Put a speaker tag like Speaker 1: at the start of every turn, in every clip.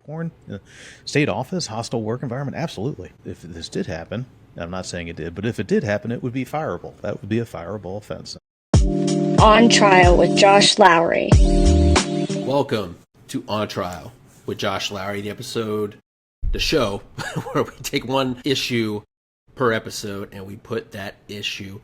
Speaker 1: porn, state office, hostile work environment. Absolutely. If this did happen, I'm not saying it did, but if it did happen, it would be fireable. That would be a fireable offense.
Speaker 2: On Trial with Josh Lowry.
Speaker 3: Welcome to On Trial with Josh Lowry, the show where we take one issue per episode and we put that issue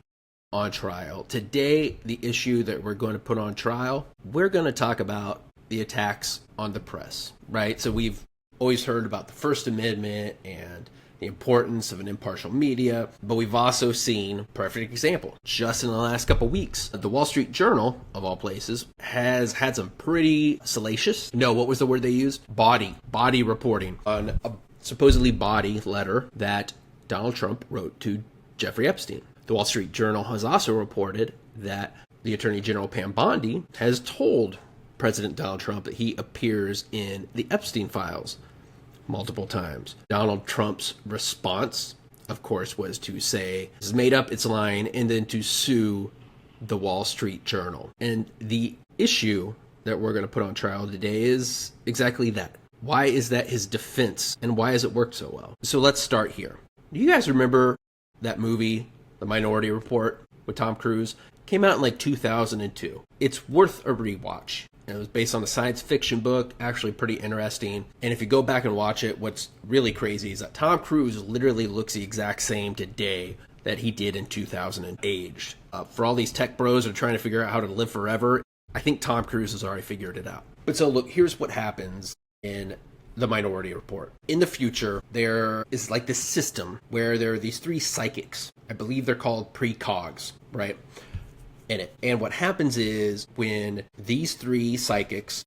Speaker 3: on trial. Today, the issue that we're going to put on trial, we're going to talk about the attacks on the press, right? So we've always heard about the First Amendment and the importance of an impartial media, but we've also seen, perfect example, just in the last couple of weeks, the Wall Street Journal, of all places, has had some pretty salacious, what was the word they used? Body reporting on a supposedly body letter that Donald Trump wrote to Jeffrey Epstein. The Wall Street Journal has also reported that the Attorney General Pam Bondi has told President Donald Trump that he appears in the Epstein files multiple times. Donald Trump's response, of course, was to say, "It's made up, it's lying," and then to sue the Wall Street Journal. And the issue that we're going to put on trial today is exactly that. Why is that his defense, and why has it worked so well? So let's start here. Do you guys remember that movie, The Minority Report, with Tom Cruise? Came out in like 2002. It's worth a rewatch. It was based on a science fiction book, actually pretty interesting. And if you go back and watch it, what's really crazy is that Tom Cruise literally looks the exact same today that he did in 2008. For all these tech bros who are trying to figure out how to live forever, I think Tom Cruise has already figured it out. But so look, here's what happens in the Minority Report. In the future, there is like this system where there are these three psychics. I believe they're called precogs, right? In it. And what happens is when these three psychics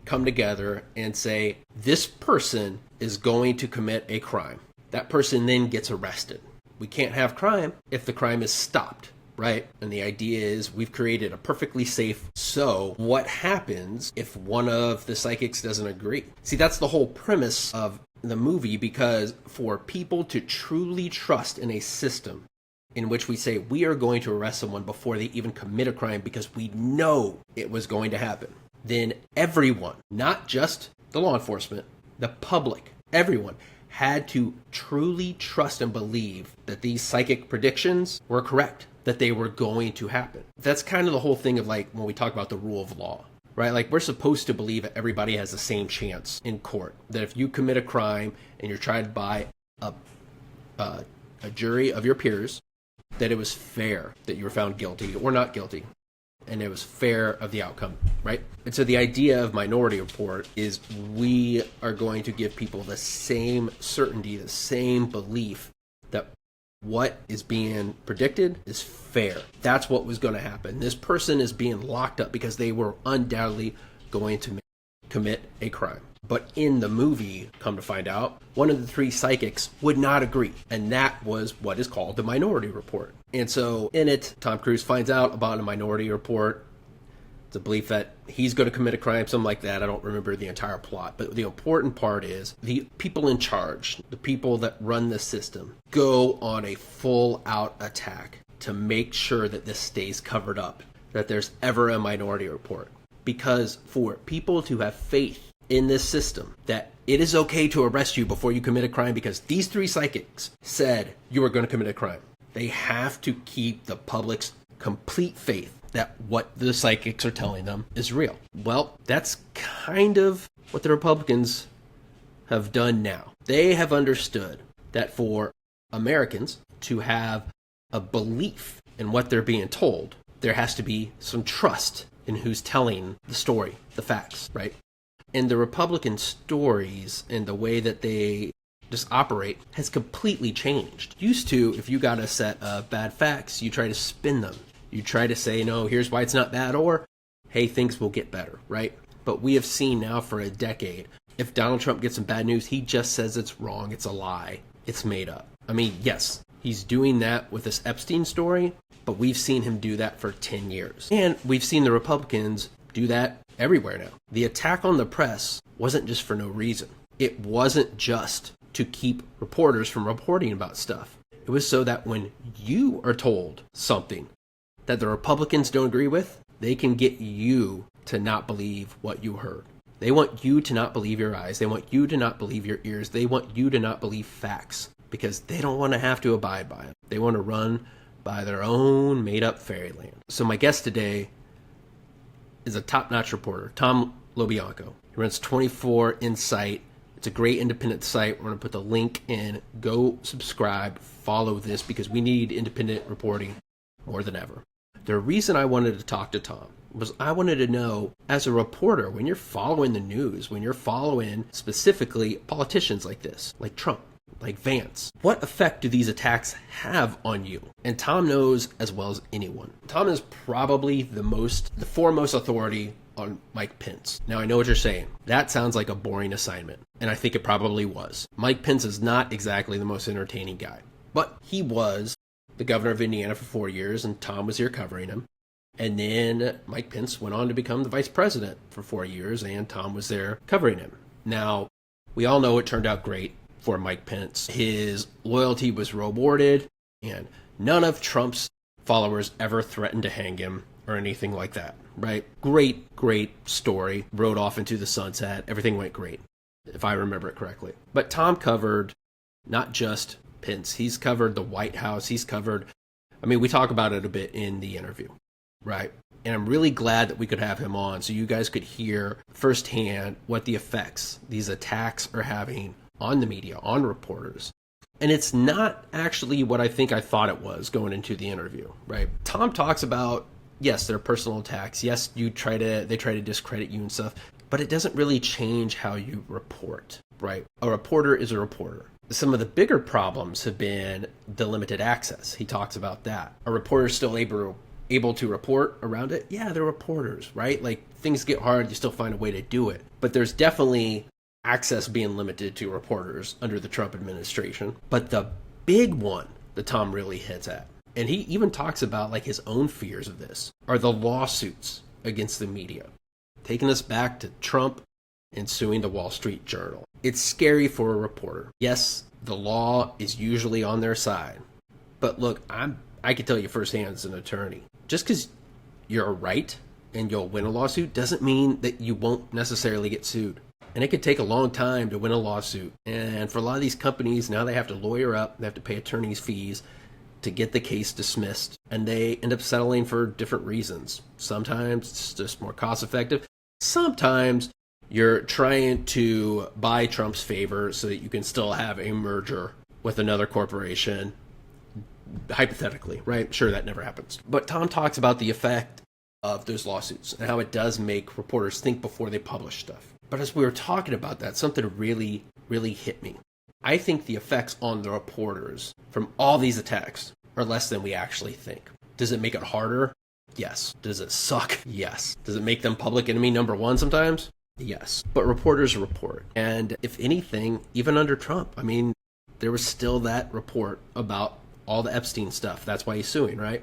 Speaker 3: come together and say, this person is going to commit a crime, that person then gets arrested. We can't have crime if the crime is stopped, right? And the idea is we've created a perfectly safe. So what happens if one of the psychics doesn't agree? See, that's the whole premise of the movie, because for people to truly trust in a system in which we say we are going to arrest someone before they even commit a crime because we know it was going to happen, then everyone, not just the law enforcement, the public, everyone had to truly trust and believe that these psychic predictions were correct, that they were going to happen. That's kind of the whole thing of like when we talk about the rule of law, right? Like we're supposed to believe that everybody has the same chance in court, that if you commit a crime and you're tried by a jury of your peers, that it was fair that you were found guilty or not guilty, and it was fair of the outcome, right? And so the idea of Minority Report is we are going to give people the same certainty, the same belief that what is being predicted is fair. That's what was going to happen. This person is being locked up because they were undoubtedly going to commit a crime. But in the movie, come to find out, one of the three psychics would not agree. And that was what is called the Minority Report. And so in it, Tom Cruise finds out about a Minority Report. It's a belief that he's going to commit a crime, something like that. I don't remember the entire plot. But the important part is the people in charge, the people that run the system, go on a full-out attack to make sure that this stays covered up, that there's ever a Minority Report. Because for people to have faith in this system, that it is okay to arrest you before you commit a crime because these three psychics said you were going to commit a crime, they have to keep the public's complete faith that what the psychics are telling them is real. Well, that's kind of what the Republicans have done now. They have understood that for Americans to have a belief in what they're being told, there has to be some trust in who's telling the story, the facts, right? And the Republican stories and the way that they just operate has completely changed. Used to, if you got a set of bad facts, you try to spin them. You try to say, no, here's why it's not bad, or, hey, things will get better, right? But we have seen now for a decade, if Donald Trump gets some bad news, he just says it's wrong, it's a lie, it's made up. I mean, yes, he's doing that with this Epstein story, but we've seen him do that for 10 years. And we've seen the Republicans do that everywhere now. The attack on the press wasn't just for no reason. It wasn't just to keep reporters from reporting about stuff. It was so that when you are told something that the Republicans don't agree with, they can get you to not believe what you heard. They want you to not believe your eyes. They want you to not believe your ears. They want you to not believe facts because they don't want to have to abide by them. They want to run by their own made-up fairyland. So my guest today is a top-notch reporter, Tom LoBianco. He runs 24 Insight. It's a great independent site. We're going to put the link in. Go subscribe, follow this, because we need independent reporting more than ever. The reason I wanted to talk to Tom was I wanted to know, as a reporter, when you're following the news, when you're following specifically politicians like this, like Trump, like Vance, what effect do these attacks have on you? And Tom knows as well as anyone. Tom is probably the foremost authority on Mike Pence. Now, I know what you're saying. That sounds like a boring assignment, and I think it probably was. Mike Pence is not exactly the most entertaining guy, but he was the governor of Indiana for 4 years, and Tom was here covering him. And then Mike Pence went on to become the vice president for 4 years, and Tom was there covering him. Now, we all know it turned out great for Mike Pence. His loyalty was rewarded, and none of Trump's followers ever threatened to hang him or anything like that, right? Great story. Rode off into the sunset. Everything went great, if I remember it correctly. But Tom covered not just Pence. He's covered the White House. We talk about it a bit in the interview, right? And I'm really glad that we could have him on so you guys could hear firsthand what the effects these attacks are having on the media, on reporters. And it's not actually what I thought it was going into the interview, right? Tom talks about, yes, there are personal attacks. Yes, they try to discredit you and stuff, but it doesn't really change how you report, right? A reporter is a reporter. Some of the bigger problems have been the limited access. He talks about that. A reporter is still able to report around it. Yeah, they're reporters, right? Like, things get hard, you still find a way to do it. But there's definitely access being limited to reporters under the Trump administration. But the big one that Tom really hits at, and he even talks about like his own fears of this, are the lawsuits against the media. Taking us back to Trump and suing the Wall Street Journal. It's scary for a reporter. Yes, the law is usually on their side. But look, I can tell you firsthand as an attorney, just because you're right and you'll win a lawsuit doesn't mean that you won't necessarily get sued. And it could take a long time to win a lawsuit. And for a lot of these companies, now they have to lawyer up, they have to pay attorney's fees to get the case dismissed. And they end up settling for different reasons. Sometimes it's just more cost effective. Sometimes you're trying to buy Trump's favor so that you can still have a merger with another corporation, hypothetically, right? Sure, that never happens. But Tom talks about the effect of those lawsuits and how it does make reporters think before they publish stuff. But as we were talking about that, something really hit me. I think the effects on the reporters from all these attacks are less than we actually think. Does it make it harder? Yes. Does it suck? Yes. Does it make them public enemy number one sometimes? Yes. But reporters report. And if anything, even under Trump, there was still that report about all the Epstein stuff. That's why he's suing, right?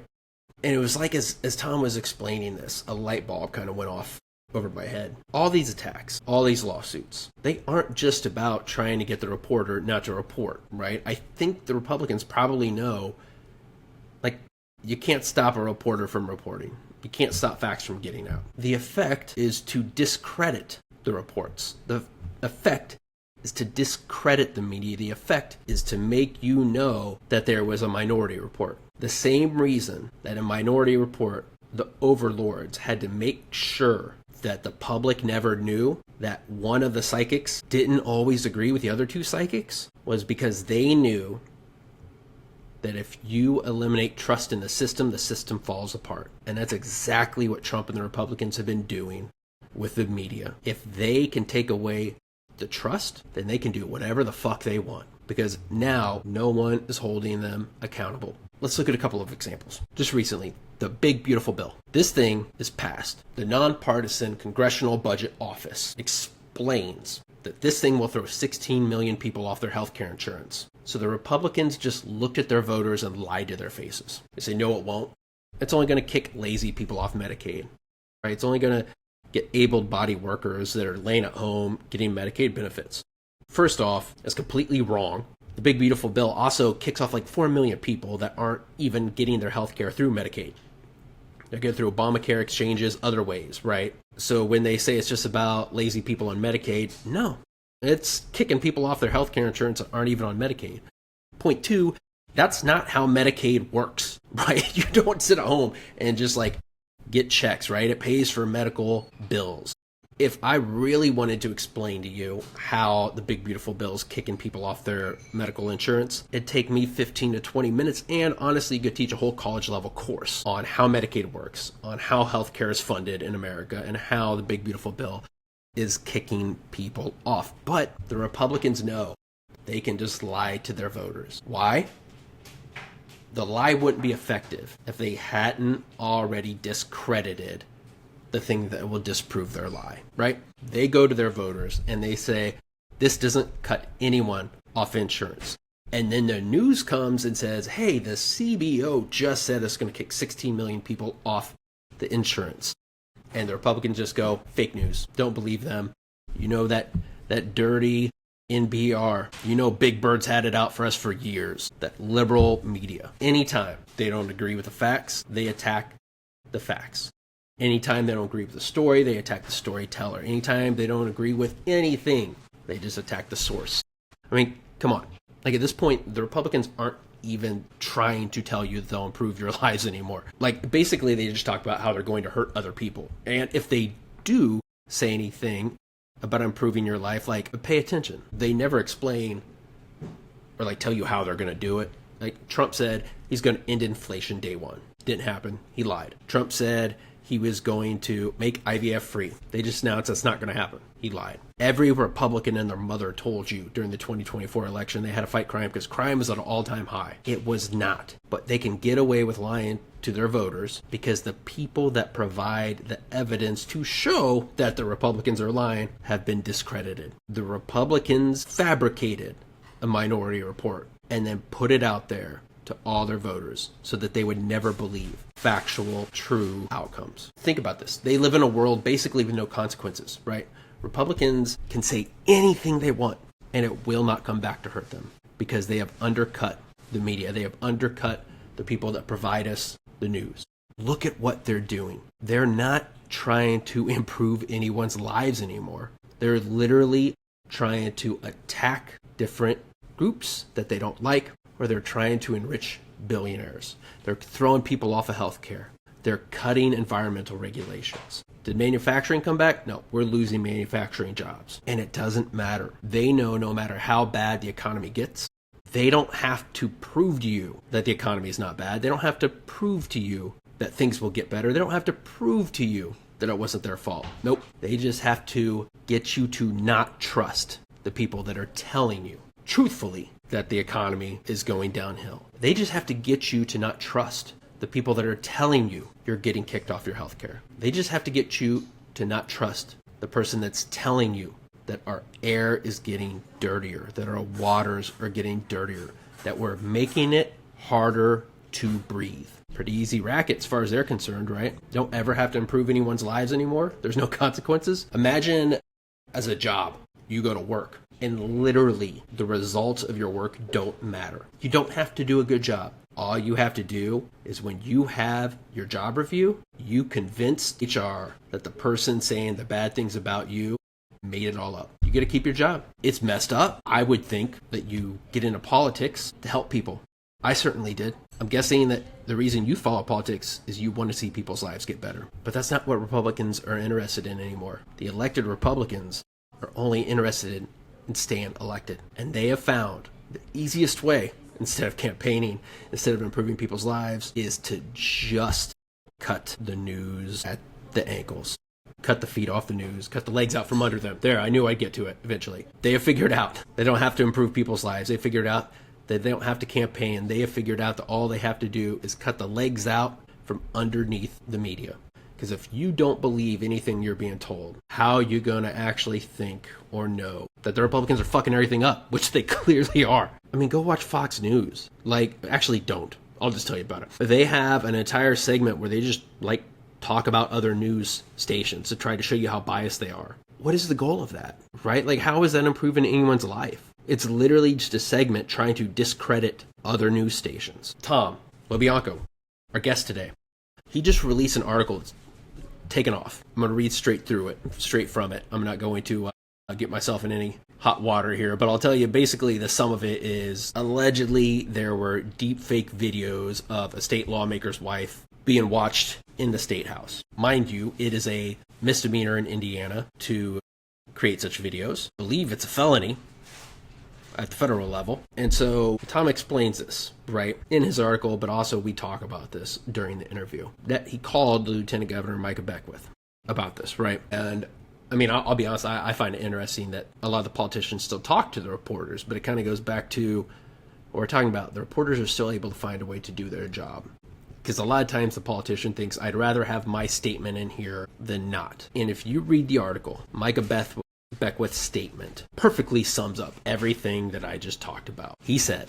Speaker 3: And it was like as Tom was explaining this, a light bulb kind of went off over my head. All these attacks, all these lawsuits, they aren't just about trying to get the reporter not to report, right? I think the Republicans probably know, like, you can't stop a reporter from reporting. You can't stop facts from getting out. The effect is to discredit the reports. The effect is to discredit the media. The effect is to make you know that there was a minority report. The same reason that in Minority Report, the overlords had to make sure that the public never knew that one of the psychics didn't always agree with the other two psychics was because they knew that if you eliminate trust in the system falls apart. And that's exactly what Trump and the Republicans have been doing with the media. If they can take away the trust, then they can do whatever the fuck they want. Because now no one is holding them accountable. Let's look at a couple of examples. Just recently, the big beautiful bill. This thing is passed. The Nonpartisan Congressional Budget Office explains that this thing will throw 16 million people off their health care insurance. So the Republicans just looked at their voters and lied to their faces. They say, no, it won't. It's only going to kick lazy people off Medicaid. Right? It's only going to get able-bodied workers that are laying at home getting Medicaid benefits. First off, it's completely wrong. The big beautiful bill also kicks off like 4 million people that aren't even getting their health care through Medicaid. They're going through Obamacare exchanges, other ways, right? So when they say it's just about lazy people on Medicaid, no, it's kicking people off their health care insurance that aren't even on Medicaid. Point two, that's not how Medicaid works, right? You don't sit at home and just like get checks, right? It pays for medical bills. If I really wanted to explain to you how the big beautiful bill is kicking people off their medical insurance, it'd take me 15 to 20 minutes, and honestly, you could teach a whole college level course on how Medicaid works, on how healthcare is funded in America, and how the big beautiful bill is kicking people off. But the Republicans know they can just lie to their voters. Why? The lie wouldn't be effective if they hadn't already discredited the thing that will disprove their lie, right? They go to their voters and they say, this doesn't cut anyone off insurance. And then the news comes and says, hey, the CBO just said it's going to kick 16 million people off the insurance. And the Republicans just go, fake news. Don't believe them. You know that dirty NPR. You know Big Bird's had it out for us for years. That liberal media. Anytime they don't agree with the facts, they attack the facts. Anytime they don't agree with the story, they attack the storyteller. Anytime they don't agree with anything, they just attack the source. I mean, come on. Like at this point, the Republicans aren't even trying to tell you that they'll improve your lives anymore. Like basically they just talk about how they're going to hurt other people. And if they do say anything about improving your life, like pay attention. They never explain or like tell you how they're going to do it. Like Trump said he's going to end inflation day one. Didn't happen. He lied. Trump said he was going to make IVF free. They just announced that's not going to happen. He lied. Every Republican and their mother told you during the 2024 election they had to fight crime because crime was at an all-time high. It was not. But they can get away with lying to their voters because the people that provide the evidence to show that the Republicans are lying have been discredited. The Republicans fabricated a minority report and then put it out there to all their voters so that they would never believe factual, true outcomes. Think about this. They live in a world basically with no consequences, right? Republicans can say anything they want and it will not come back to hurt them because they have undercut the media. They have undercut the people that provide us the news. Look at what they're doing. They're not trying to improve anyone's lives anymore. They're literally trying to attack different groups that they don't like, or they're trying to enrich billionaires. They're throwing people off of healthcare. They're cutting environmental regulations. Did manufacturing come back? No, we're losing manufacturing jobs. And it doesn't matter. They know no matter how bad the economy gets, they don't have to prove to you that the economy is not bad. They don't have to prove to you that things will get better. They don't have to prove to you that it wasn't their fault. Nope. They just have to get you to not trust the people that are telling you truthfully that the economy is going downhill. They just have to get you to not trust the people that are telling you you're getting kicked off your healthcare. They just have to get you to not trust the person that's telling you that our air is getting dirtier, that our waters are getting dirtier, that we're making it harder to breathe. Pretty easy racket as far as they're concerned, right? Don't ever have to improve anyone's lives anymore. There's no consequences. Imagine as a job, you go to work and literally the results of your work don't matter. You don't have to do a good job. All you have to do is when you have your job review, you convince HR that the person saying the bad things about you made it all up. You get to keep your job. It's messed up. I would think that you get into politics to help people. I certainly did. I'm guessing that the reason you follow politics is you want to see people's lives get better. But that's not what Republicans are interested in anymore. The elected Republicans are only interested in staying elected. And they have found the easiest way, instead of campaigning, instead of improving people's lives, is to just cut the news at the ankles. Cut the feet off the news, cut the legs out from under them. There, I knew I'd get to it eventually. They have figured out they don't have to improve people's lives. They figured out that they don't have to campaign. They have figured out that all they have to do is cut the legs out from underneath the media. Because if you don't believe anything you're being told, how are you going to actually think or know that the Republicans are fucking everything up, which they clearly are? I mean, go watch Fox News. Like, actually don't. I'll just tell you about it. They have an entire segment where they just, like, talk about other news stations to try to show you how biased they are. What is the goal of that, right? Like, how is that improving anyone's life? It's literally just a segment trying to discredit other news stations. Tom LoBianco, our guest today. He just released an article that's taken off. I'm going to read straight from it. I'm not going to get myself in any hot water here, but I'll tell you basically the sum of it is allegedly there were deepfake videos of a state lawmaker's wife being watched in the state house. Mind you, it is a misdemeanor in Indiana to create such videos. I believe it's a felony at the federal level. And so Tom explains this, right, in his article, but also we talk about this during the interview, that he called Lieutenant Governor Micah Beckwith about this, right? And I mean, I'll be honest, I find it interesting that a lot of the politicians still talk to the reporters, but it kind of goes back to what we're talking about. The reporters are still able to find a way to do their job. Because a lot of times the politician thinks, I'd rather have my statement in here than not. And if you read the article, Micah Beckwith's statement perfectly sums up everything that I just talked about. He said,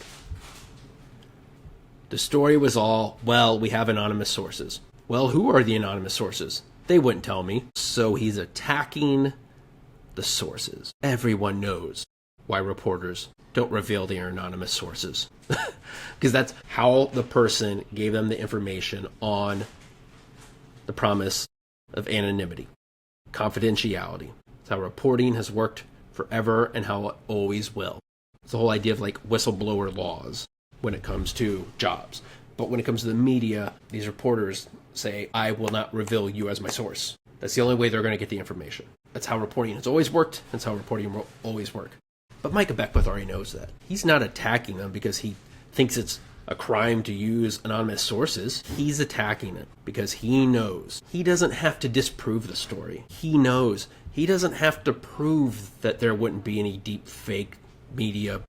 Speaker 3: the story was all, well, we have anonymous sources. Well, who are the anonymous sources? They wouldn't tell me. So he's attacking the sources. Everyone knows why reporters don't reveal their anonymous sources. Because that's how the person gave them the information on the promise of anonymity, confidentiality. It's how reporting has worked forever and how it always will. It's the whole idea of like whistleblower laws when it comes to jobs. But when it comes to the media, these reporters say, I will not reveal you as my source. That's the only way they're going to get the information. That's how reporting has always worked. That's how reporting will always work. But Micah Beckwith already knows that. He's not attacking them because he thinks it's a crime to use anonymous sources. He's attacking it because he knows he doesn't have to disprove the story. He knows he doesn't have to prove that there wouldn't be any deep fake media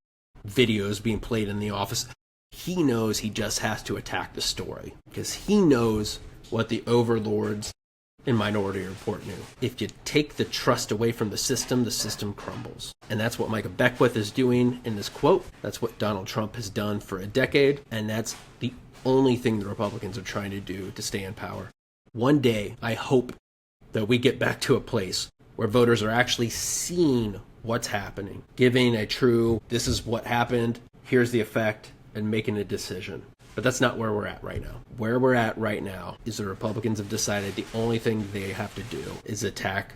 Speaker 3: videos being played in the office. He knows he just has to attack the story because he knows what the overlords in Minority Report knew. If you take the trust away from the system crumbles. And that's what Micah Beckwith is doing in this quote. That's what Donald Trump has done for a decade. And that's the only thing the Republicans are trying to do to stay in power. One day, I hope that we get back to a place where voters are actually seeing what's happening, giving a true, this is what happened, here's the effect, and making a decision. But that's not where we're at right now. Where we're at right now is the Republicans have decided the only thing they have to do is attack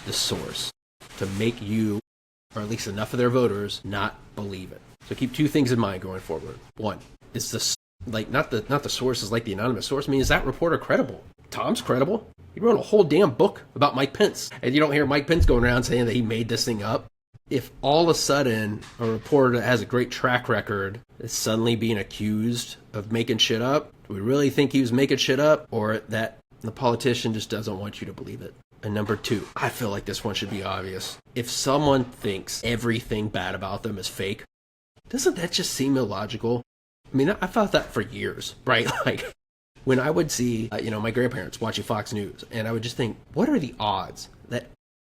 Speaker 3: the source to make you, or at least enough of their voters, not believe it. So keep two things in mind going forward. One, is the not the source is like the anonymous source. I mean, is that reporter credible? Tom's credible. He wrote a whole damn book about Mike Pence, and you don't hear Mike Pence going around saying that he made this thing up. If all of a sudden a reporter that has a great track record is suddenly being accused of making shit up, do we really think he was making shit up, or that the politician just doesn't want you to believe it? And number two, I feel like this one should be obvious. If someone thinks everything bad about them is fake, doesn't that just seem illogical? I mean, I thought that for years, right? Like, when I would see, my grandparents watching Fox News, and I would just think, what are the odds that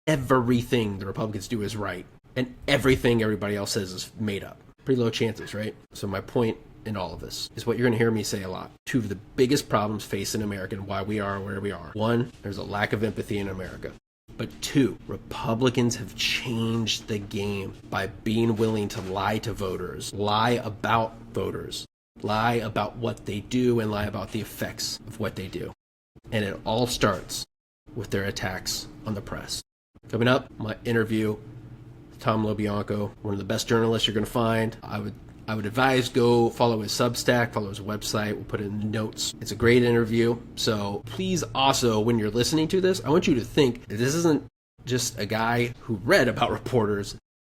Speaker 3: everything the Republicans do is right, and everything everybody else says is made up? Pretty low chances, right? So my point in all of this is what you're going to hear me say a lot. Two of the biggest problems facing America and why we are where we are. One, there's a lack of empathy in America. But two, Republicans have changed the game by being willing to lie to voters, lie about voters, lie about what they do, and lie about the effects of what they do. And it all starts with their attacks on the press. Coming up, my interview with Tom LoBianco, one of the best journalists you're going to find. I would advise go follow his Substack, follow his website. We'll put it in the notes. It's a great interview. So please also, when you're listening to this, I want you to think that this isn't just a guy who read about reporters.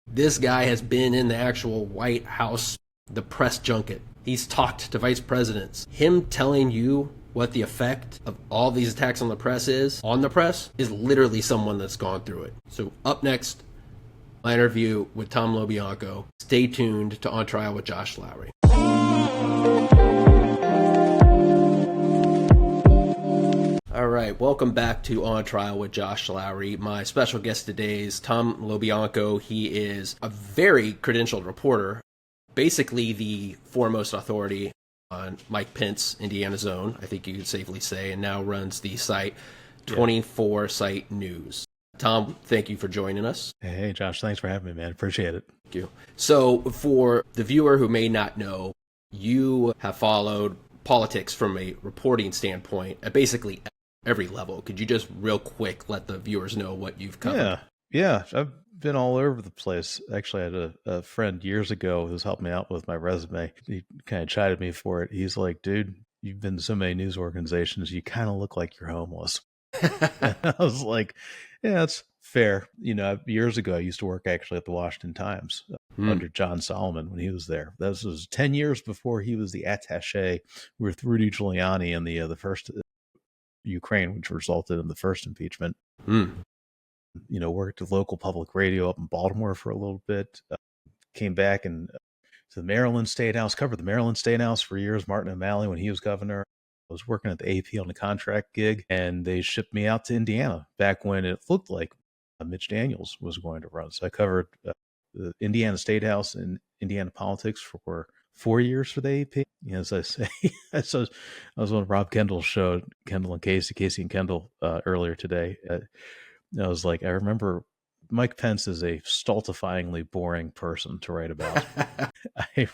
Speaker 3: This guy has been in the actual White House, the press junket. He's talked to vice presidents. Him telling you what the effect of all these attacks on the press is literally someone that's gone through it. So up next, my interview with Tom LoBianco. Stay tuned to On Trial with Josh Lowry. All right, welcome back to On Trial with Josh Lowry. My special guest today is Tom LoBianco. He is a very credentialed reporter, basically the foremost authority on Mike Pence, Indiana's own, I think you could safely say, and now runs the site 24 Site News. Tom, thank you for joining us.
Speaker 1: Hey, Josh, thanks for having me, man. Appreciate it.
Speaker 3: Thank you. So for the viewer who may not know, you have followed politics from a reporting standpoint at basically every level. Could you just real quick let the viewers know what you've covered?
Speaker 1: Yeah. I've been all over the place. Actually, I had a friend years ago who was helping me out with my resume. He kind of chided me for it. He's like, dude, you've been to so many news organizations, you kind of look like you're homeless. And I was like, yeah, that's fair. Years ago, I used to work actually at the Washington Times under John Solomon when he was there. This was 10 years before he was the attaché with Rudy Giuliani in the first Ukraine, which resulted in the first impeachment. Worked at local public radio up in Baltimore for a little bit. Came back and to the Maryland State House, covered the Maryland State House for years. Martin O'Malley when he was governor. I was working at the AP on a contract gig, and they shipped me out to Indiana back when it looked like Mitch Daniels was going to run. So I covered the Indiana State House and Indiana politics for 4 years for the AP. As I say, I was on Rob Kendall's show, Kendall and Casey and Kendall earlier today. I was like, I remember Mike Pence is a stultifyingly boring person to write about. I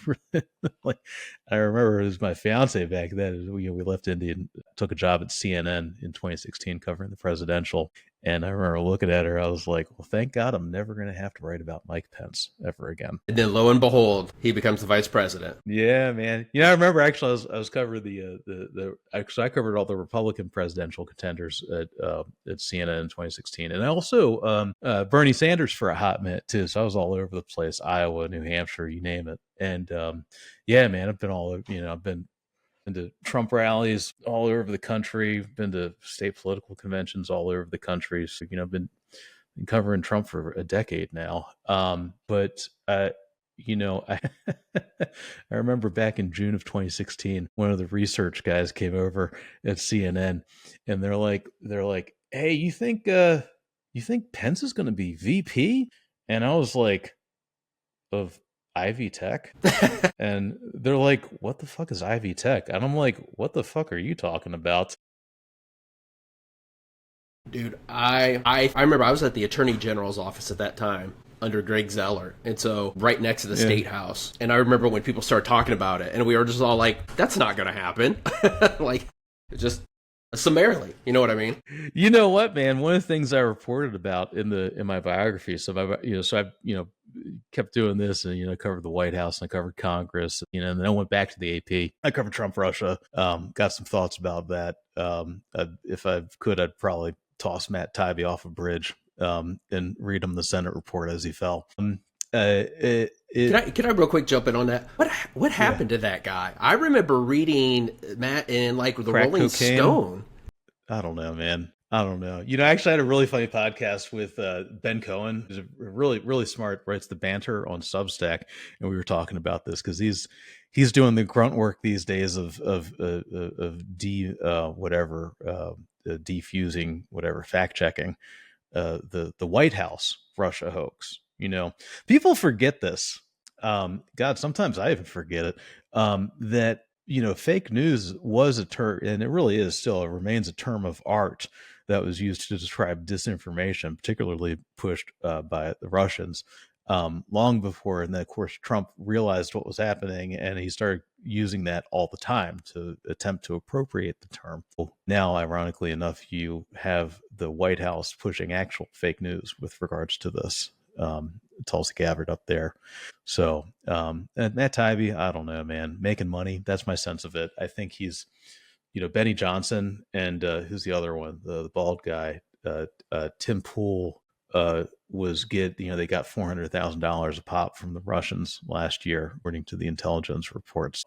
Speaker 1: remember it was my fiance back then. We left India and took a job at CNN in 2016 covering the presidential. And I remember looking at her, I was like, well, thank God I'm never going to have to write about Mike Pence ever again.
Speaker 3: And then lo and behold, he becomes the vice president.
Speaker 1: Yeah, man. I remember actually I was covering I covered all the Republican presidential contenders at CNN in 2016. And I also Bernie Sanders for a hot minute too. So I was all over the place, Iowa, New Hampshire, you name it. And yeah, man, I've been all over, I've been to Trump rallies all over the country, been to state political conventions all over the country. So, I've been covering Trump for a decade now. But I remember back in June of 2016, one of the research guys came over at CNN and they're like, hey, you think Pence is going to be VP? And I was like, of Ivy Tech? And they're like, what the fuck is Ivy Tech? And I'm like, what the fuck are you talking about?
Speaker 3: Dude, I remember I was at the Attorney General's office at that time under Greg Zeller. And so right next to the State House. And I remember when people started talking about it and we were just all like, that's not going to happen. Like, just summarily, you know what I mean?
Speaker 1: You know what, man? One of the things I reported about in my biography, so I've kept doing this and I covered the White House and I covered Congress, and then I went back to the AP. I covered Trump Russia. Got some thoughts about that. If I could, I'd probably toss Matt Taibbi off a bridge and read him the Senate report as he fell. Can
Speaker 3: I real quick jump in on that? What happened to that guy? I remember reading Matt in like the
Speaker 1: Crack
Speaker 3: Rolling
Speaker 1: cocaine?
Speaker 3: Stone.
Speaker 1: I don't know, man. I don't know. I actually had a really funny podcast with Ben Cohen, who's a really, really smart, writes the banter on Substack, and we were talking about this because he's doing the grunt work these days of defusing whatever, fact checking the White House Russia hoax. People forget this. God, sometimes I even forget it. That fake news was a term, and it really is still, it remains a term of art that was used to describe disinformation, particularly pushed by the Russians long before. And then, of course, Trump realized what was happening, and he started using that all the time to attempt to appropriate the term. Now, ironically enough, you have the White House pushing actual fake news with regards to this. Tulsi Gabbard up there. So and Matt Taibbi, I don't know, man, making money. That's my sense of it. I think he's, Benny Johnson and who's the other one, the bald guy, Tim Pool they got $400,000 a pop from the Russians last year, according to the intelligence reports.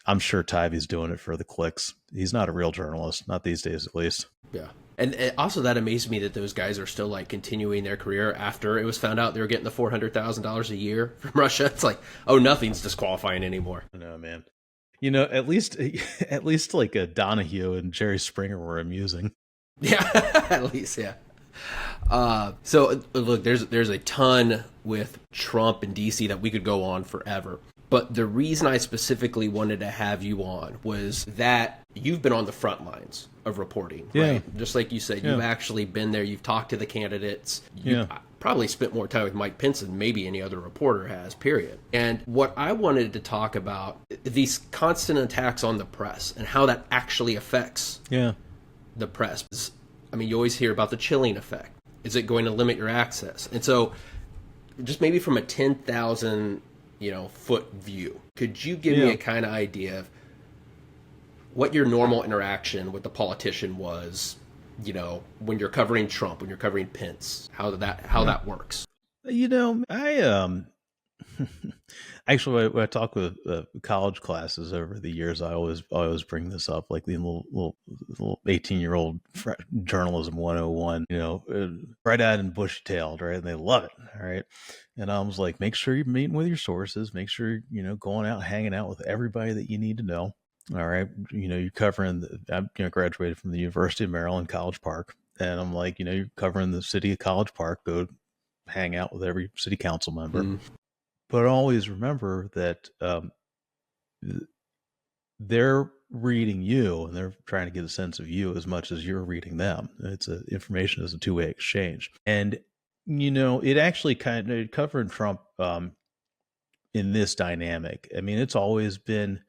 Speaker 1: I'm sure Taibbi's doing it for the clicks. He's not a real journalist, not these days at least.
Speaker 3: Yeah. And also that amazed me that those guys are still like continuing their career after it was found out they were getting the $400,000 a year from Russia. It's like, oh, nothing's disqualifying anymore.
Speaker 1: No, man. At least like Donahue and Jerry Springer were amusing.
Speaker 3: Yeah, at least, yeah. So look, there's a ton with Trump and DC that we could go on forever. But the reason I specifically wanted to have you on was that you've been on the front lines of reporting, right? Just like you said, you've actually been there. You've talked to the candidates. probably spent more time with Mike Pence than maybe any other reporter has, period. And what I wanted to talk about, these constant attacks on the press and how that actually affects the press. I mean, you always hear about the chilling effect. Is it going to limit your access? And so just maybe from a 10,000, foot view, could you give me a kind of idea of what your normal interaction with the politician was, when you're covering Trump, when you're covering Pence, how that works?
Speaker 1: I actually, when I talk with college classes over the years, I always bring this up, like the little 18-year-old journalism 101, bright-eyed and bushy-tailed, right? And they love it, all right? And I was like, make sure you're meeting with your sources, make sure, going out, hanging out with everybody that you need to know. All right. You're covering, I graduated from the University of Maryland, College Park. And I'm like, you're covering the city of College Park, go hang out with every city council member. But always remember that they're reading you and they're trying to get a sense of you as much as you're reading them. Information is a two-way exchange. And, it actually kind of covering Trump in this dynamic. I mean, it's always been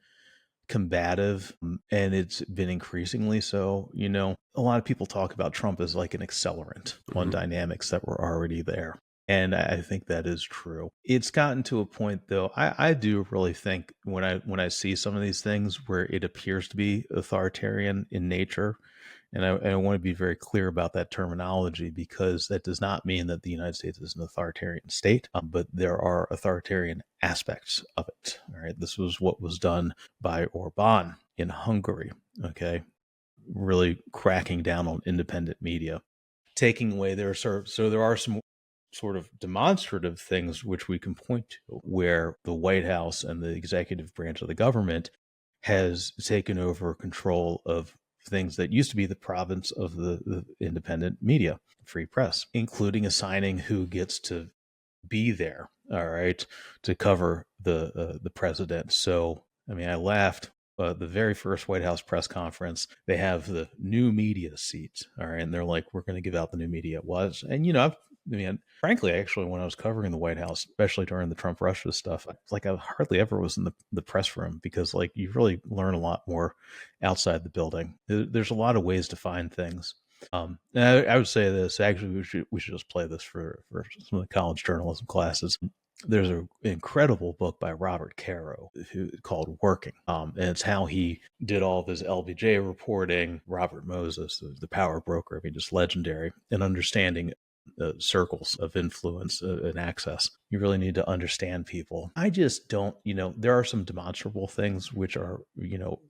Speaker 1: combative, and it's been increasingly so. A lot of people talk about Trump as like an accelerant on dynamics that were already there, and I think that is true. It's gotten to a point, though, I do really think when I see some of these things where it appears to be authoritarian in nature, and I want to be very clear about that terminology, because that does not mean that the United States is an authoritarian state, but there are authoritarian aspects of it. All right. This was what was done by Orban in Hungary. Okay. Really cracking down on independent media, taking away their service. So there are some sort of demonstrative things which we can point to where the White House and the executive branch of the government has taken over control of things that used to be the province of the independent media, free press, including assigning who gets to be there, all right, to cover the president. So, I mean, I laughed. The very first White House press conference, they have the new media seat, all right, and they're like, we're going to give out the new media. It was, and frankly, actually, when I was covering the White House, especially during the Trump Russia stuff, I hardly ever was in the press room, because like you really learn a lot more outside the building. There's a lot of ways to find things. And I would say this. Actually, we should just play this for some of the college journalism classes. There's an incredible book by Robert Caro called Working. And it's how he did all of his LBJ reporting. Robert Moses, the power broker, I mean, just legendary in understanding circles of influence and access. You really need to understand people. I just don't, there are some demonstrable things which are,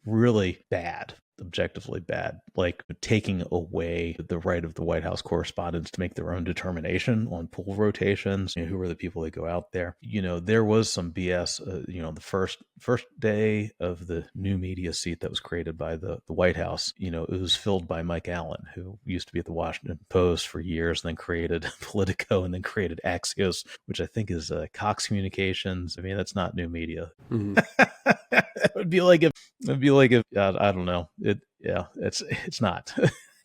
Speaker 1: really bad, objectively bad, like taking away the right of the White House correspondents to make their own determination on pool rotations. Who are the people that go out there? There was some BS. The first day of the new media seat that was created by the White House, it was filled by Mike Allen, who used to be at the Washington Post for years, and then created Politico, and then created Axios, which I think is Cox Communications. I mean, that's not new media. It would be like if I don't know. It's not.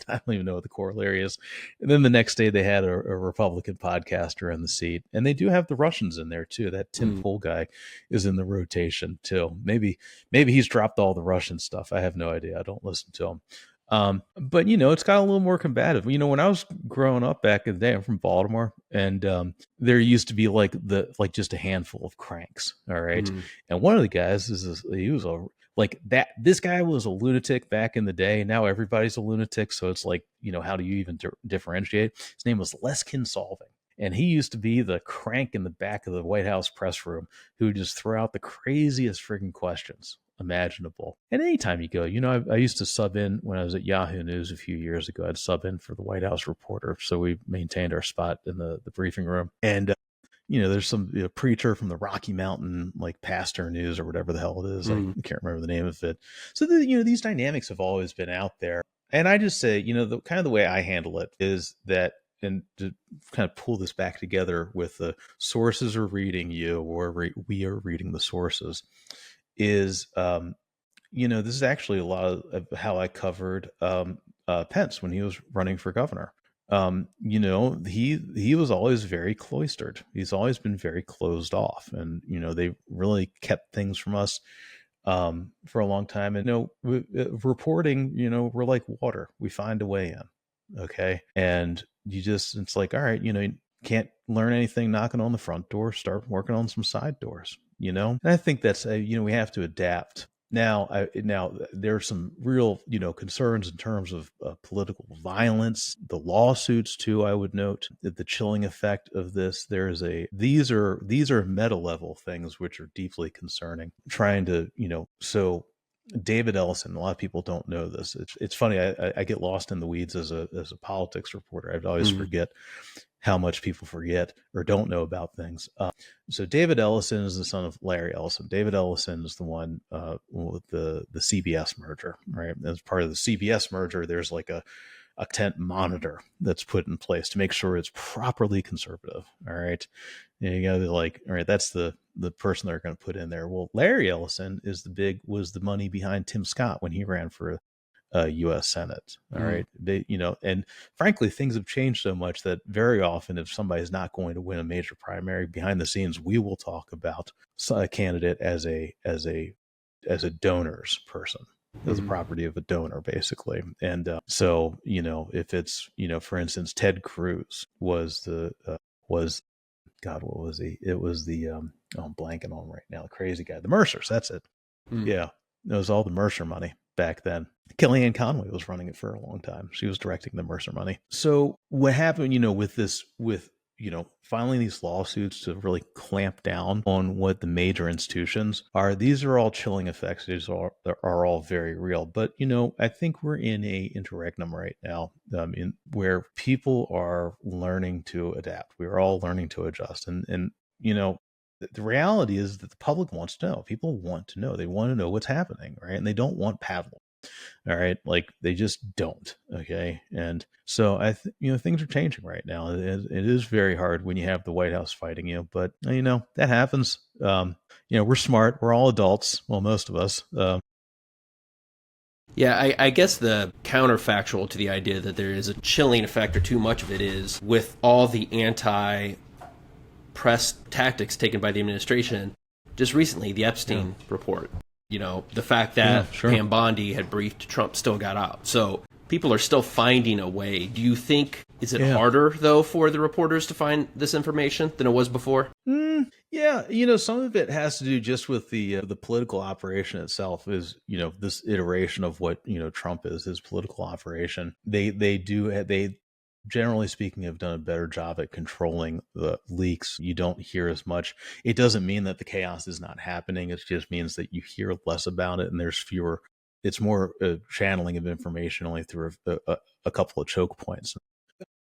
Speaker 1: I don't even know what the corollary is. And then the next day they had a Republican podcaster in the seat, and they do have the Russians in there too. That Tim Pool guy is in the rotation too. Maybe he's dropped all the Russian stuff. I have no idea. I don't listen to him. But it's got a little more combative. When I was growing up back in the day, I'm from Baltimore, and there used to be just a handful of cranks. All right. And one of the guys this guy was a lunatic back in the day. Now everybody's a lunatic. So it's like, how do you even differentiate? His name was Les Kinsolving. And he used to be the crank in the back of the White House press room who would just throw out the craziest freaking questions imaginable. And anytime you go, I used to sub in when I was at Yahoo News a few years ago. I'd sub in for the White House reporter. So we maintained our spot in the briefing room. And there's some preacher from the Rocky Mountain, like Pastor News or whatever the hell it is. I can't remember the name of it. So these dynamics have always been out there. And I just say, the kind of the way I handle it is that, and to kind of pull this back together with the sources are reading you, or we are reading the sources, is, this is actually a lot of how I covered Pence when he was running for governor. He was always very cloistered. He's always been very closed off, and they really kept things from us for a long time. And reporting, we're like water. We find a way in. Okay, and it's like, all right, you can't learn anything knocking on the front door. Start working on some side doors. And I think that's we have to adapt. Now, there are some real, concerns in terms of political violence, the lawsuits too. I would note that the chilling effect of this. These are meta level things which are deeply concerning. Trying to, so David Ellison. A lot of people don't know this. It's funny. I get lost in the weeds as a politics reporter. I'd always forget how much people forget or don't know about things. So David Ellison is the son of Larry Ellison. David Ellison is the one with the CBS merger, right? As part of the CBS merger, there's like a tent monitor that's put in place to make sure it's properly conservative. All right. And all right, that's the person they're going to put in there. Well, Larry Ellison was the money behind Tim Scott when he ran for U.S. Senate. All right. And frankly, things have changed so much that very often, if somebody's not going to win a major primary, behind the scenes, we will talk about a candidate as a donor's person, as a property of a donor, basically. And so, if it's, for instance, Ted Cruz was God, what was he? It was I'm blanking on right now. The crazy guy, the Mercers. That's it. Yeah. It was all the Mercer money back then. Kellyanne Conway was running it for a long time. She was directing the Mercer money. So what happened, with filing these lawsuits to really clamp down on what the major institutions are, these are all chilling effects. These are all very real. But, I think we're in a interregnum right now where people are learning to adapt. We're all learning to adjust. And the reality is that the public wants to know. People want to know. They want to know what's happening, right? And they don't want Pavlov. All right, like they just don't. Okay, and so things are changing right now. It is very hard when you have the White House fighting you, but that happens. We're smart. We're all adults. Well, most of us.
Speaker 3: Yeah, I guess the counterfactual to the idea that there is a chilling effect, or too much of it, is with all the anti-press tactics taken by the administration. Just recently, the Epstein report. The fact that Pam Bondi had briefed Trump still got out. So people are still finding a way. Do you think, is it harder, though, for the reporters to find this information than it was before?
Speaker 1: Yeah, some of it has to do just with the political operation itself. Is this iteration of what Trump is, his political operation. They generally speaking, have done a better job at controlling the leaks. You don't hear as much. It doesn't mean that the chaos is not happening. It just means that you hear less about it, and there's fewer. It's more channeling of information only through a couple of choke points.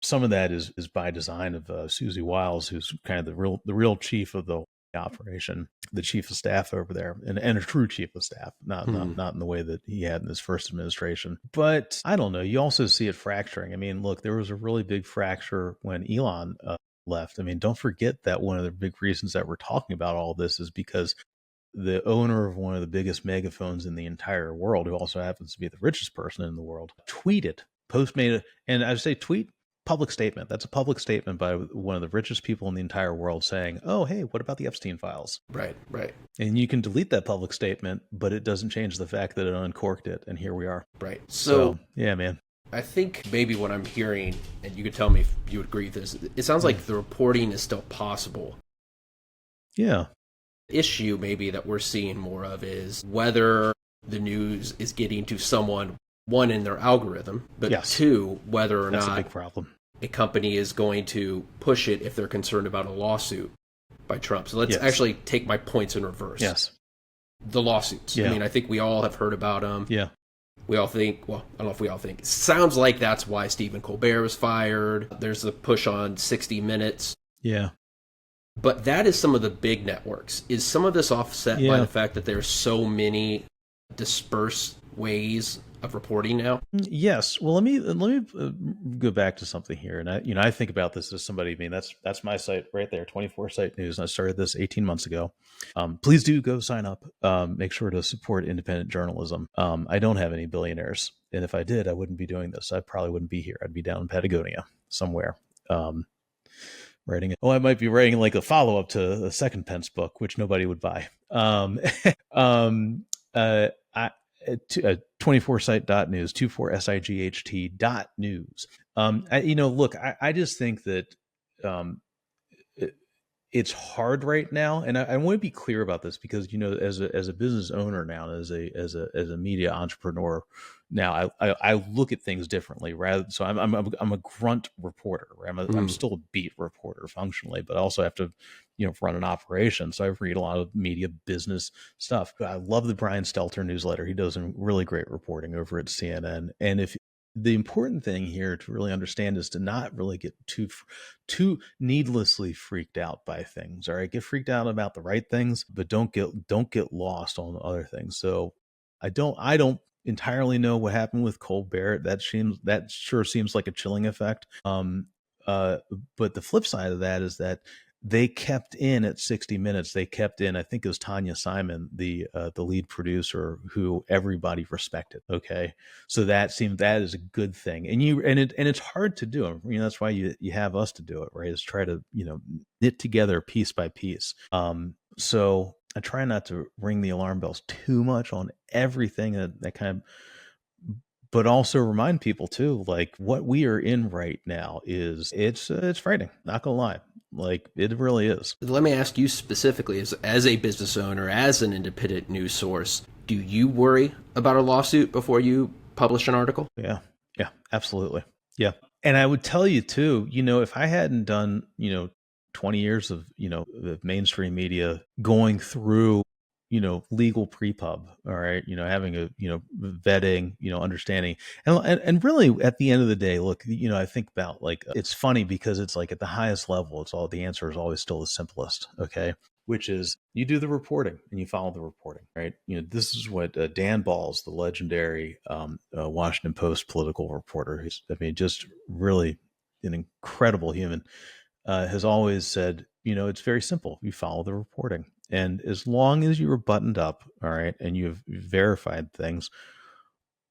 Speaker 1: Some of that is by design of Susie Wiles, who's kind of the real chief of the operation, the chief of staff over there, and a true chief of staff, not in the way that he had in his first administration. But I don't know. You also see it fracturing. I mean, look, there was a really big fracture when Elon left. I mean, don't forget that one of the big reasons that we're talking about all this is because the owner of one of the biggest megaphones in the entire world, who also happens to be the richest person in the world, and I would say tweet, public statement. That's a public statement by one of the richest people in the entire world saying, oh, hey, what about the Epstein files?
Speaker 3: Right.
Speaker 1: And you can delete that public statement, but it doesn't change the fact that it uncorked it. And here we are.
Speaker 3: Right. So
Speaker 1: yeah, man.
Speaker 3: I think maybe what I'm hearing, and you could tell me if you would agree with this, it sounds like the reporting is still possible.
Speaker 1: Yeah.
Speaker 3: The issue maybe that we're seeing more of is whether the news is getting to someone, one, in their algorithm, but two, whether or
Speaker 1: That's
Speaker 3: not
Speaker 1: a big problem.
Speaker 3: A company is going to push it if they're concerned about a lawsuit by Trump. So let's actually take my points in reverse.
Speaker 1: Yes.
Speaker 3: The lawsuits. I mean, I think we all have heard about them.
Speaker 1: Yeah.
Speaker 3: We all think, well, I don't know if we all think. It sounds like that's why Stephen Colbert was fired. There's the push on 60 Minutes.
Speaker 1: Yeah.
Speaker 3: But that is some of the big networks. Is some of this offset by the fact that there's so many dispersed ways of reporting now?
Speaker 1: Yes. Well, let me go back to something here. And I think about this as somebody, I mean, that's my site right there, 24 Site News. And I started this 18 months ago. Please do go sign up. Make sure to support independent journalism. I don't have any billionaires. And if I did, I wouldn't be doing this. I probably wouldn't be here. I'd be down in Patagonia. somewhere. Writing it. Oh, I might be writing like a follow up to a Second Pence book, which nobody would buy. Um, I, 24site.news, 24sight.news. Look, I just think that um, it, it's hard right now, and I want to be clear about this because as a business owner now, as a media entrepreneur now, I look at things differently. Rather, so I'm a grunt reporter. Right? I'm still a beat reporter functionally, but I also have to run an operation. So I read a lot of media business stuff. I love the Brian Stelter newsletter. He does some really great reporting over at CNN, and if the important thing here to really understand is to not really get too needlessly freaked out by things. All right, get freaked out about the right things, but don't get lost on other things. So I don't entirely know what happened with Colbert. That sure seems like a chilling effect. But the flip side of that is that they kept in at 60 Minutes. They kept in, I think it was Tanya Simon, the lead producer, who everybody respected. Okay, so that is a good thing, and it's hard to do. That's why you have us to do it, right? Is try to knit together piece by piece. So I try not to ring the alarm bells too much on everything that kind of, but also remind people too, like what we are in right now it's frightening. Not gonna lie, like it really is.
Speaker 3: Let me ask you specifically, as a business owner, as an independent news source, do you worry about a lawsuit before you publish an article?
Speaker 1: Yeah, absolutely. Yeah, and I would tell you too, if I hadn't done 20 years of the mainstream media going through legal pre-pub, all right, having a vetting, understanding, and really at the end of the day, look, I think about, like, it's funny because it's like at the highest level, the answer is always still the simplest, okay, which is you do the reporting and you follow the reporting, right? This is what Dan Balls, the legendary Washington Post political reporter, just really an incredible human, has always said, it's very simple. You follow the reporting. And as long as you were buttoned up, all right, and you've verified things,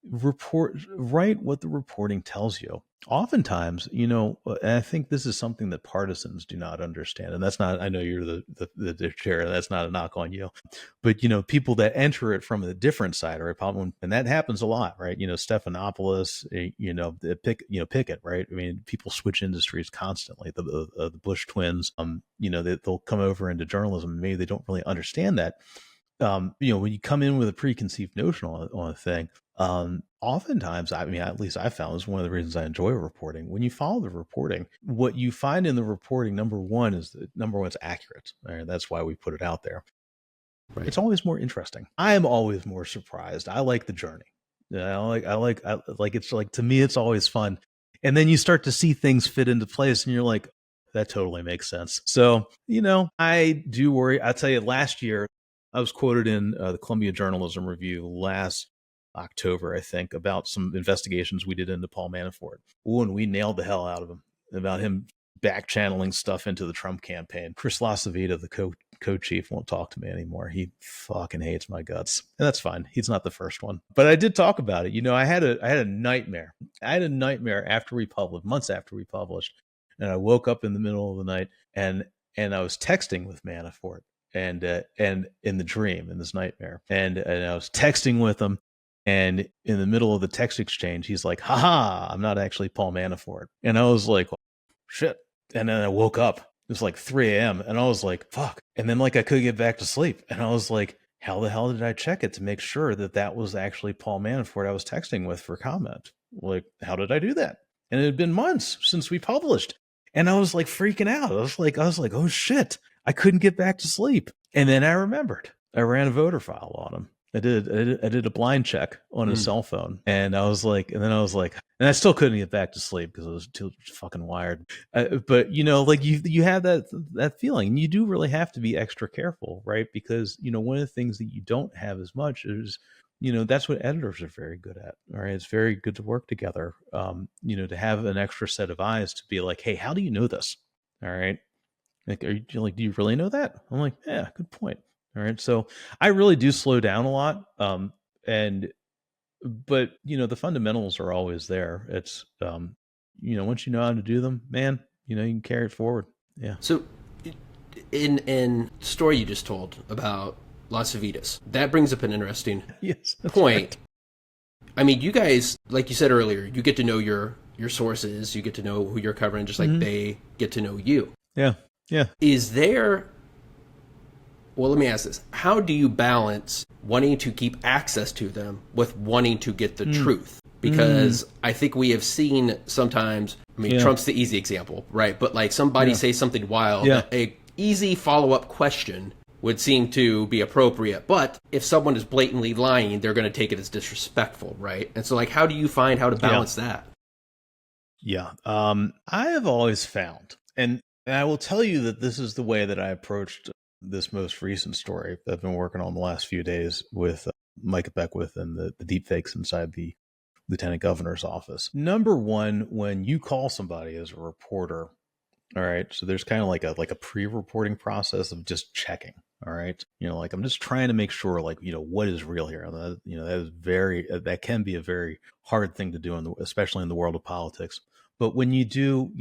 Speaker 1: write what the reporting tells you. Oftentimes, and I think this is something that partisans do not understand, and that's not, I know you're the chair, that's not a knock on you, but people that enter it from a different side are a problem, and that happens a lot, right? Stephanopoulos, Pickett, right? I mean, people switch industries constantly. The Bush twins, they'll come over into journalism, and maybe they don't really understand that. When you come in with a preconceived notion on a thing, oftentimes, at least I found, is one of the reasons I enjoy reporting. When you follow the reporting, what you find in the reporting, number one, is accurate. Right? That's why we put it out there. Right. It's always more interesting. I am always more surprised. I like the journey. It's like, to me, it's always fun. And then you start to see things fit into place and you're like, that totally makes sense. So, I do worry. I'll tell you, last year, I was quoted in the Columbia Journalism Review last October, I think, about some investigations we did into Paul Manafort. Ooh, and we nailed the hell out of him about him back channeling stuff into the Trump campaign. Chris LaCivita, the co-chief, won't talk to me anymore. He fucking hates my guts, and that's fine. He's not the first one, but I did talk about it. I had a nightmare. I had a nightmare after we published, months after we published, and I woke up in the middle of the night and I was texting with Manafort, and in the dream, in this nightmare, and I was texting with him. And in the middle of the text exchange, he's like, haha, I'm not actually Paul Manafort. And I was like, well, shit. And then I woke up. It was like 3 a.m. And I was like, fuck. And then, like, I couldn't get back to sleep. And I was like, how the hell did I check it to make sure that was actually Paul Manafort I was texting with for comment? Like, how did I do that? And it had been months since we published. And I was like freaking out. I was like, oh shit. I couldn't get back to sleep. And then I remembered. I ran a voter file on him. I did a blind check on his cell phone, and I still couldn't get back to sleep because I was too fucking wired. But you have that feeling, and you do really have to be extra careful, right? Because one of the things that you don't have as much is, that's what editors are very good at. All right, it's very good to work together. To have an extra set of eyes to be like, hey, how do you know this? All right, like, do you really know that? I'm like, yeah, good point. All right. So I really do slow down a lot. But the fundamentals are always there. It's, once you know how to do them, man, you can carry it forward. Yeah.
Speaker 3: So, in story you just told about Las Vidas, that brings up an interesting
Speaker 1: Yes. That's
Speaker 3: point.
Speaker 1: right.
Speaker 3: I mean, you guys, like you said earlier, you get to know your sources, you get to know who you're covering, just like they get to know you.
Speaker 1: Yeah. Yeah.
Speaker 3: Is there? Well, let me ask this: how do you balance wanting to keep access to them with wanting to get the truth? Because I think we have seen sometimes. I mean, Trump's the easy example, right? But like somebody say something wild, that a easy follow-up question would seem to be appropriate. But if someone is blatantly lying, they're going to take it as disrespectful, right? And so, like, how do you find how to balance that?
Speaker 1: Yeah. I have always found, and I will tell you that this is the way that I approached this most recent story that I've been working on the last few days with Micah Beckwith and the deepfakes inside the lieutenant governor's office. Number one, when you call somebody as a reporter, all right, so there's kind of like a pre-reporting process of just checking. All right, like I'm just trying to make sure, like, what is real here. That can be a very hard thing to do, especially in the world of politics. But when you do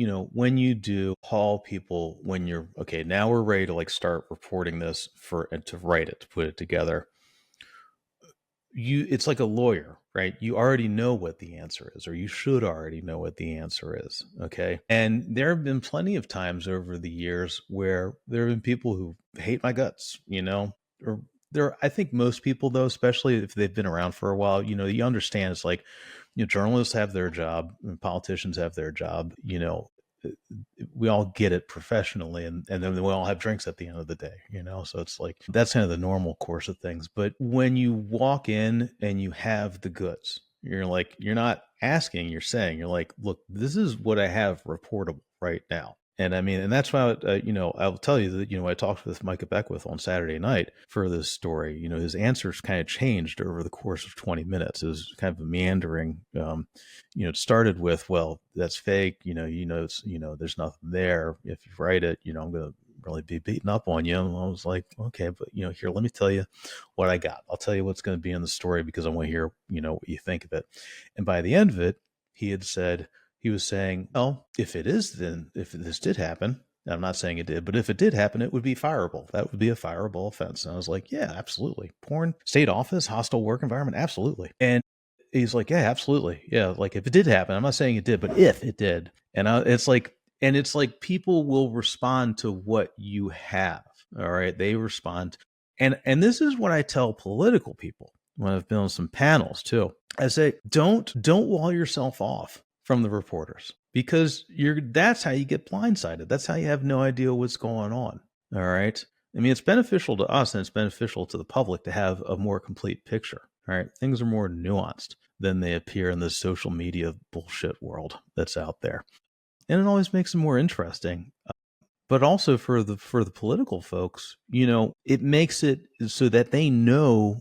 Speaker 1: call people, when you're okay, now we're ready to like start reporting this and to write it, to put it together. It's like a lawyer, right? You already know what the answer is, or you should already know what the answer is. Okay. And there have been plenty of times over the years where there have been people who hate my guts, or I think most people, though, especially if they've been around for a while, you understand it's like, journalists have their job and politicians have their job, we all get it professionally, and then we all have drinks at the end of the day, so it's like that's kind of the normal course of things. But when you walk in and you have the goods, you're not asking, you're saying, you're like, look, this is what I have reportable right now. And I mean, and that's why, I'll tell you that, I talked with Micah Beckwith on Saturday night for this story. His answers kind of changed over the course of 20 minutes. It was kind of a meandering, it started with, well, that's fake. There's nothing there. If you write it, I'm going to really be beating up on you. And I was like, okay, but here, let me tell you what I got. I'll tell you what's going to be in the story because I want to hear, what you think of it. And by the end of it, he was saying, well, if this did happen, I'm not saying it did, but if it did happen, it would be fireable. That would be a fireable offense. And I was like, yeah, absolutely. Porn, state office, hostile work environment, absolutely. And he's like, yeah, absolutely. Yeah, like if it did happen, I'm not saying it did, but if it did. And it's like people will respond to what you have. All right. They respond. And this is what I tell political people when I've been on some panels too. I say, don't wall yourself off from the reporters, because that's how you get blindsided. That's how you have no idea what's going on. All right. I mean, it's beneficial to us and it's beneficial to the public to have a more complete picture. All right. Things are more nuanced than they appear in the social media bullshit world that's out there. And it always makes them more interesting. But also for the political folks, it makes it so that they know,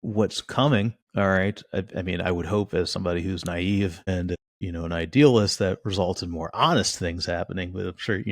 Speaker 1: what's coming. All right. I mean, I would hope, as somebody who's naive and, an idealist, that results in more honest things happening. But I'm sure,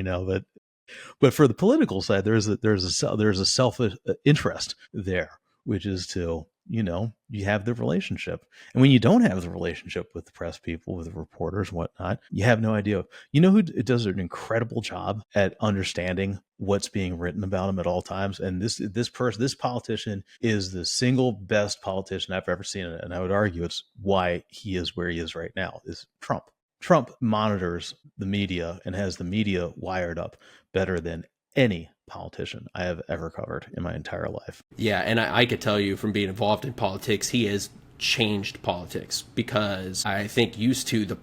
Speaker 1: but for the political side, there's a self interest there, which is to, you have the relationship. And when you don't have the relationship with the press people, with the reporters and whatnot, you have no idea. Who does an incredible job at understanding what's being written about him at all times? And this politician is the single best politician I've ever seen. And I would argue it's why he is where he is right now, is Trump. Trump monitors the media and has the media wired up better than any politician I have ever covered in my entire life.
Speaker 3: Yeah, and I could tell you from being involved in politics, he has changed politics, because I think used to the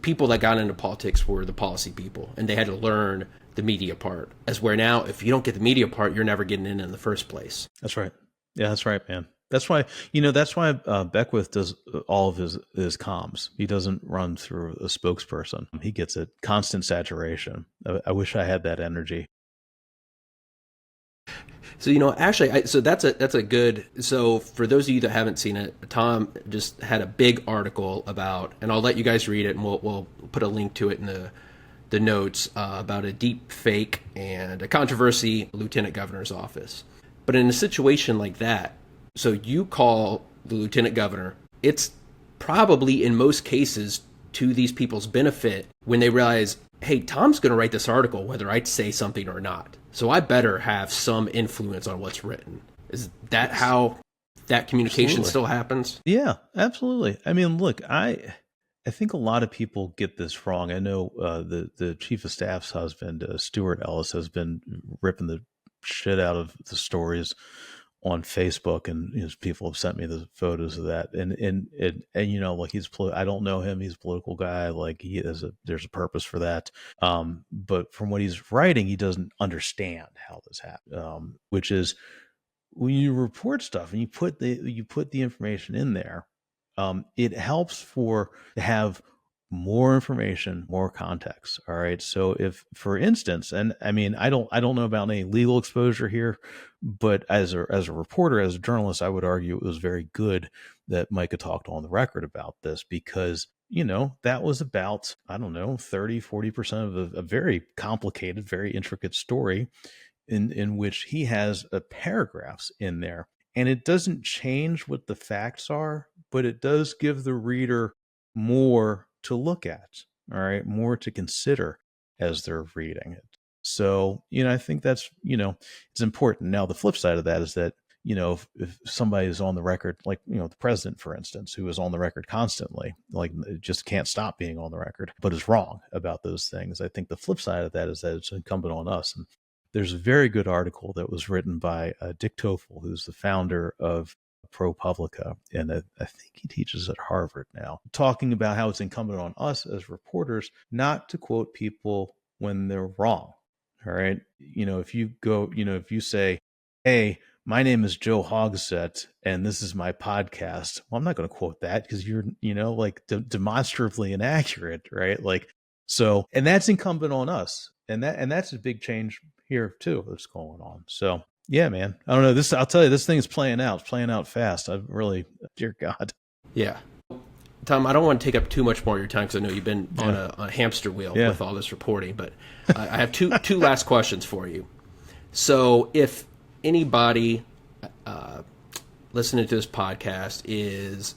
Speaker 3: people that got into politics were the policy people, and they had to learn the media part. As where now, if you don't get the media part, you're never getting in the first place.
Speaker 1: That's right. Yeah, that's right, man. That's why, Beckwith does all of his comms. He doesn't run through a spokesperson. He gets it. Constant saturation. I wish I had that energy.
Speaker 3: So, actually, so that's a good, so for those of you that haven't seen it, Tom just had a big article about, and I'll let you guys read it, and we'll put a link to it in the notes, about a deep fake and a controversy lieutenant governor's office. But in a situation like that, so you call the lieutenant governor, it's probably in most cases to these people's benefit when they realize, hey, Tom's going to write this article whether I say something or not. So I better have some influence on what's written. Is that how that communication
Speaker 1: Absolutely.
Speaker 3: still happens?
Speaker 1: Yeah, absolutely. I mean, look, I think a lot of people get this wrong. I know the chief of staff's husband, Stuart Ellis, has been ripping the shit out of the stories on Facebook, and people have sent me the photos of that. And like I don't know him. He's a political guy. Like there's a purpose for that. But from what he's writing, he doesn't understand how this happened. Which is when you report stuff and you put the information in there, it helps to have more information, more context. All right. So if, for instance, and I mean, I don't know about any legal exposure here, but as a reporter, as a journalist, I would argue it was very good that Micah talked on the record about this, because that was about, I don't know, 30-40% of a very complicated, very intricate story in which he has paragraphs in there. And it doesn't change what the facts are, but it does give the reader more to look at, all right, more to consider as they're reading it. So, I think that's, it's important. Now, the flip side of that is that, if somebody is on the record, like, the president, for instance, who is on the record constantly, like just can't stop being on the record, but is wrong about those things. I think the flip side of that is that it's incumbent on us. And there's a very good article that was written by Dick Toffel, who's the founder of ProPublica, and I think he teaches at Harvard now, talking about how it's incumbent on us as reporters not to quote people when they're wrong. All right. If you say, hey, my name is Joe Hogsett and this is my podcast, well, I'm not going to quote that because you're, demonstrably inaccurate. Right. Like, so, and that's incumbent on us. And that's a big change here too that's going on. So yeah, man, I don't know, I'll tell you, this thing is playing out fast. I really, dear God.
Speaker 3: Yeah. Tom, I don't want to take up too much more of your time because I know you've been on a hamster wheel with all this reporting, but I have two last questions for you. So if anybody listening to this podcast is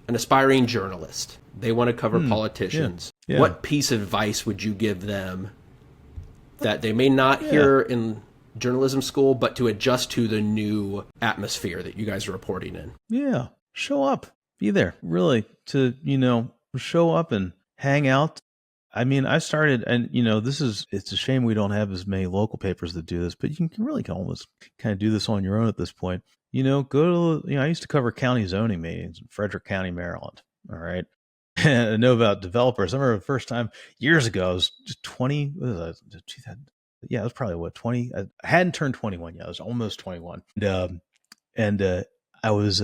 Speaker 3: an aspiring journalist, they want to cover politicians, what piece of advice would you give them that they may not hear in journalism school, but to adjust to the new atmosphere that you guys are reporting in?
Speaker 1: Yeah. Show up. Be there. Really, to, show up and hang out. I mean, I started, and, it's a shame we don't have as many local papers that do this, but you can really almost kind of do this on your own at this point. Go to, I used to cover county zoning meetings in Frederick County, Maryland. All right. And I know about developers. I remember the first time years ago, I was just 20, yeah, it was probably 20. I hadn't turned 21 yet. I was almost 21. And I was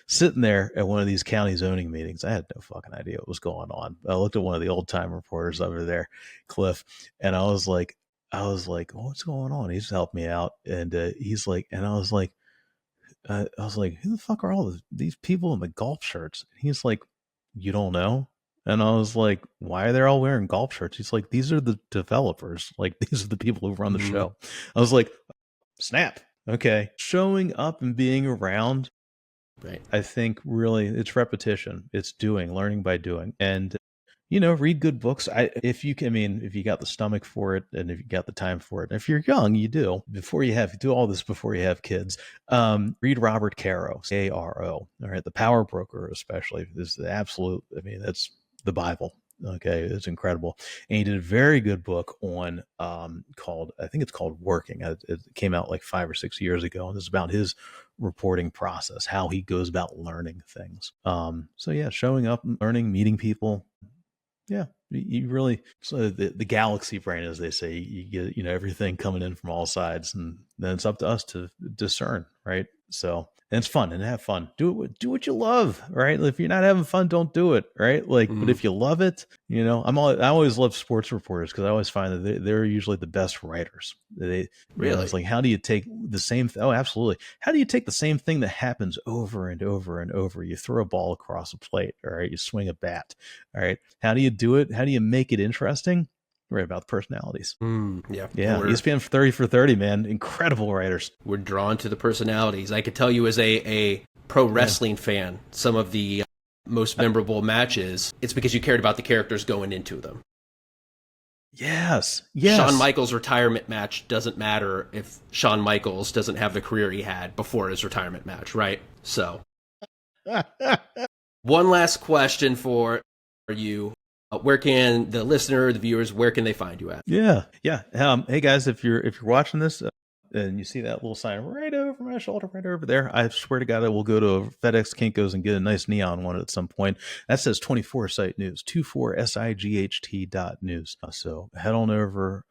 Speaker 1: sitting there at one of these county zoning meetings. I had no fucking idea what was going on. I looked at one of the old time reporters over there, Cliff, and I was like, what's going on? He's helped me out. And he's like, and I was like, who the fuck are all these people in the golf shirts? And he's like, you don't know? And I was like, why are they all wearing golf shirts? He's like, these are the developers. Like, these are the people who run the show. I was like, snap. Okay. Showing up and being around.
Speaker 3: Right.
Speaker 1: I think really it's repetition. It's learning by doing. And, read good books. If you got the stomach for it and if you got the time for it, and if you're young, you do, do all this before you have kids, read Robert Caro, Caro. All right. The Power Broker, especially, is the absolute, that's the Bible. Okay. It's incredible. And he did a very good book on, I think it's called Working. It came out like 5 or 6 years ago. And it's about his reporting process, how he goes about learning things. So yeah, showing up, learning, meeting people. Yeah, you really, so the galaxy brain, as they say, you get, everything coming in from all sides, and then it's up to us to discern, right? So, and it's fun, and have fun. Do what you love, right? If you're not having fun, don't do it, right? Like, but if you love it, I always love sports reporters because I always find that they're usually the best writers. They really, it's like, how do you take the same? Oh, absolutely. How do you take the same thing that happens over and over and over? You throw a ball across a plate, all right? You swing a bat, all right? How do you do it? How do you make it interesting? Right, about the personalities.
Speaker 3: Yeah.
Speaker 1: ESPN 30 for 30, man. Incredible writers.
Speaker 3: We're drawn to the personalities. I could tell you as a pro wrestling fan, some of the most memorable matches, it's because you cared about the characters going into them.
Speaker 1: Yes.
Speaker 3: Shawn Michaels' retirement match doesn't matter if Shawn Michaels doesn't have the career he had before his retirement match, right? So, one last question for you. Where can the listener, the viewers, where can they find you at?
Speaker 1: Yeah. Hey guys, if you're watching this and you see that little sign right over my shoulder, right over there, I swear to God, I will go to FedEx Kinko's and get a nice neon one at some point. That says 24 Site News, 24sight.news. So head on over,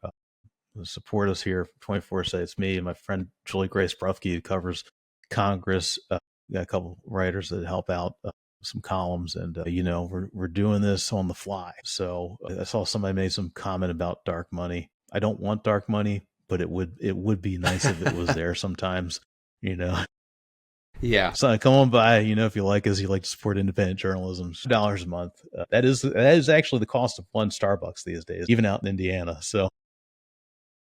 Speaker 1: support us here. 24 Site. It's me and my friend Julie Grace Brufke, who covers Congress. Got a couple writers that help out. Some columns, and we're doing this on the fly. So I saw somebody made some comment about dark money. I don't want dark money, but it would be nice if it was there sometimes.
Speaker 3: Yeah.
Speaker 1: So come on by. If you like us, you like to support independent journalism. $2 a month. That is actually the cost of one Starbucks these days, even out in Indiana. So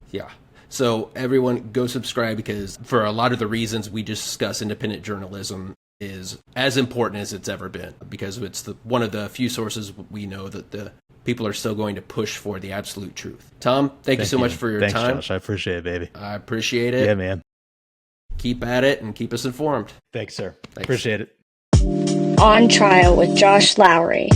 Speaker 3: yeah. So everyone go subscribe, because for a lot of the reasons we discuss, independent journalism is as important as it's ever been, because it's one of the few sources we know that the people are still going to push for the absolute truth. Tom, thank you so much for your time.
Speaker 1: Thanks, Josh. I appreciate it, baby.
Speaker 3: I appreciate it.
Speaker 1: Yeah, man.
Speaker 3: Keep at it and keep us informed.
Speaker 1: Thanks, sir.
Speaker 3: Thanks.
Speaker 1: Appreciate it.
Speaker 2: On Trial with Josh Lowry.